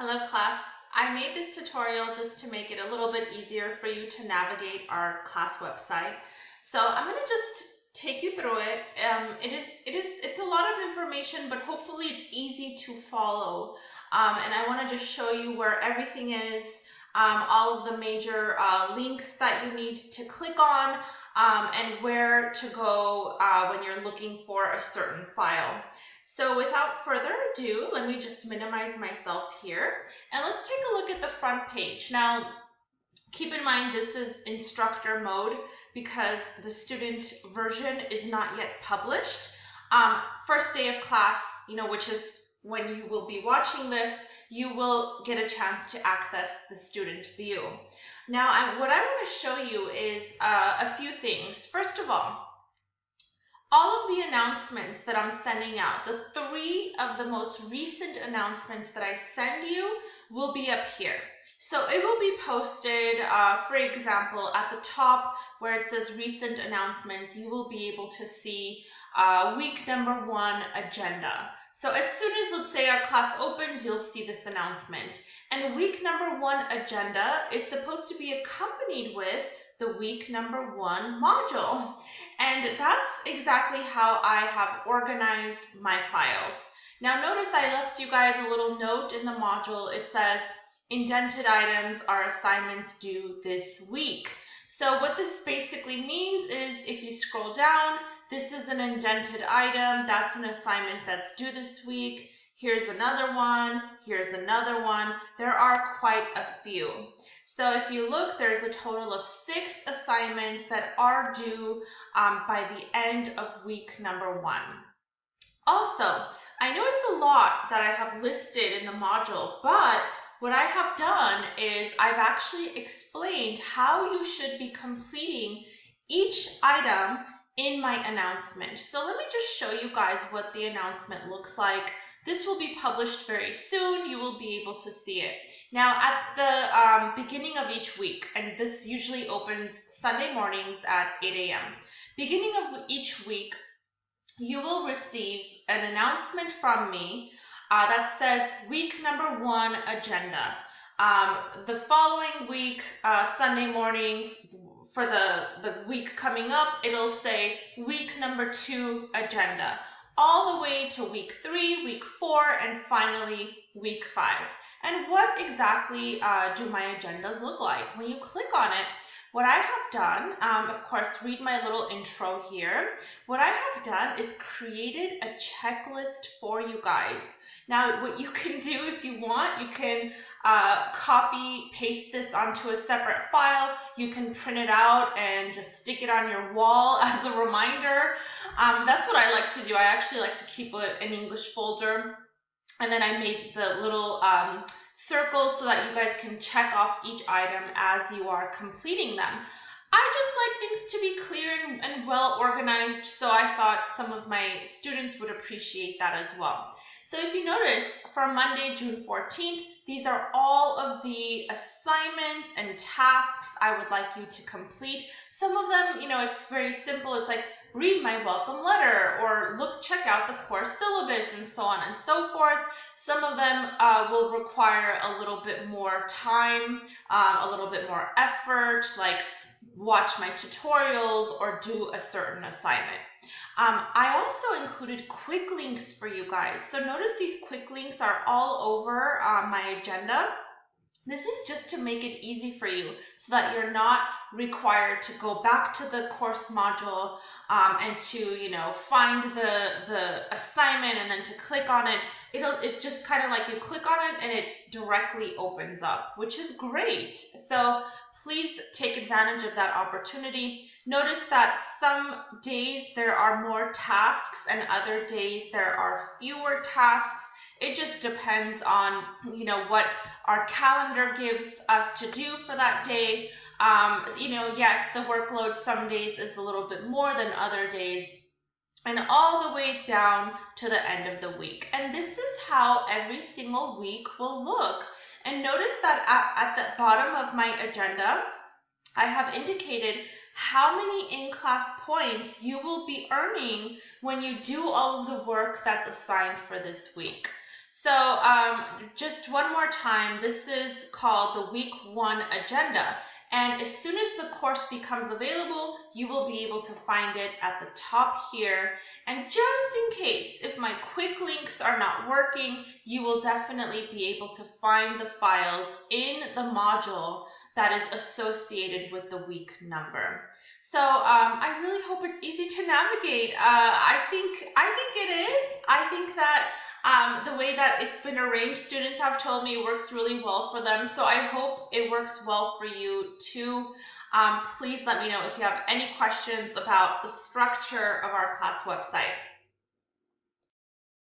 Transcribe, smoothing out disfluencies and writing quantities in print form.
Hello class. I made this tutorial just to make it a little bit easier for you to navigate our class website. So I'm going to just take you through it. It's a lot of information, but hopefully it's easy to follow. And I want to just show you where everything is, all of the major links that you need to click on, and where to go when you're looking for a certain file. So without further ado, let me just minimize myself here, and let's take a look at the front page. Now, keep in mind this is instructor mode because the student version is not yet published. First day of class, which is when you will be watching this, you will get a chance to access the student view. Now, what I want to show you is a few things. First of all of the announcements that I'm sending out, the 3 of the most recent announcements that I send you will be up here. So it will be posted, for example, at the top where it says recent announcements, you will be able to see week number 1 agenda. So as soon as, let's say, our class opens, you'll see this announcement. And week number 1 agenda is supposed to be accompanied with the week number 1 module. And that's exactly how I have organized my files. Now notice I left you guys a little note in the module. It says indented items are assignments due this week. So what this basically means is if you scroll down, this is an indented item. That's an assignment that's due this week. Here's another one. Here's another one. There are quite a few. So if you look, there's a total of 6 assignments that are due by the end of week number 1. Also, I know it's a lot that I have listed in the module, but what I have done is I've actually explained how you should be completing each item in my announcement. So let me just show you guys what the announcement looks like. This will be published very soon. You will be able to see it. Now, at the beginning of each week, and this usually opens Sunday mornings at 8 a.m. Beginning of each week, you will receive an announcement from me that says week number 1 agenda. The following week, Sunday morning, for the week coming up, it'll say week number 2 agenda, all the way to week 3, week 4, and finally week 5. And what exactly do my agendas look like? When you click on it, what I have done, of course, read my little intro here. What I have done is created a checklist for you guys. Now, what you can do if you want, you can copy, paste this onto a separate file. You can print it out and just stick it on your wall as a reminder. That's what I like to do. I actually like to keep an English folder. And then I made the little circles so that you guys can check off each item as you are completing them. I just like things to be clear and well organized, so I thought some of my students would appreciate that as well. So if you notice, for Monday, June 14th, these are all of the assignments and tasks I would like you to complete. Some of them, it's very simple. It's like read my welcome letter or check out the course syllabus and so on and so forth. Some of them will require a little bit more time, a little bit more effort, like watch my tutorials or do a certain assignment. I also included quick links for you guys. So notice these quick links are all over my agenda. This is just to make it easy for you so that you're not required to go back to the course module and to, find the assignment and then to click on it. It just kind of like you click on it and it directly opens up, which is great. So please take advantage of that opportunity. Notice that some days there are more tasks and other days there are fewer tasks. It just depends on, what our calendar gives us to do for that day. Yes, the workload some days is a little bit more than other days, and all the way down to the end of the week. And this is how every single week will look. And notice that at the bottom of my agenda, I have indicated how many in-class points you will be earning when you do all of the work that's assigned for this week. So just one more time, this is called the week 1 agenda. And as soon as the course becomes available, you will be able to find it at the top here. And just in case, if my quick links are not working, you will definitely be able to find the files in the module that is associated with the week number. So I really hope it's easy to navigate. I think it is. I think that the way that it's been arranged, students have told me works really well for them. So I hope it works well for you too. Please let me know if you have any questions about the structure of our class website.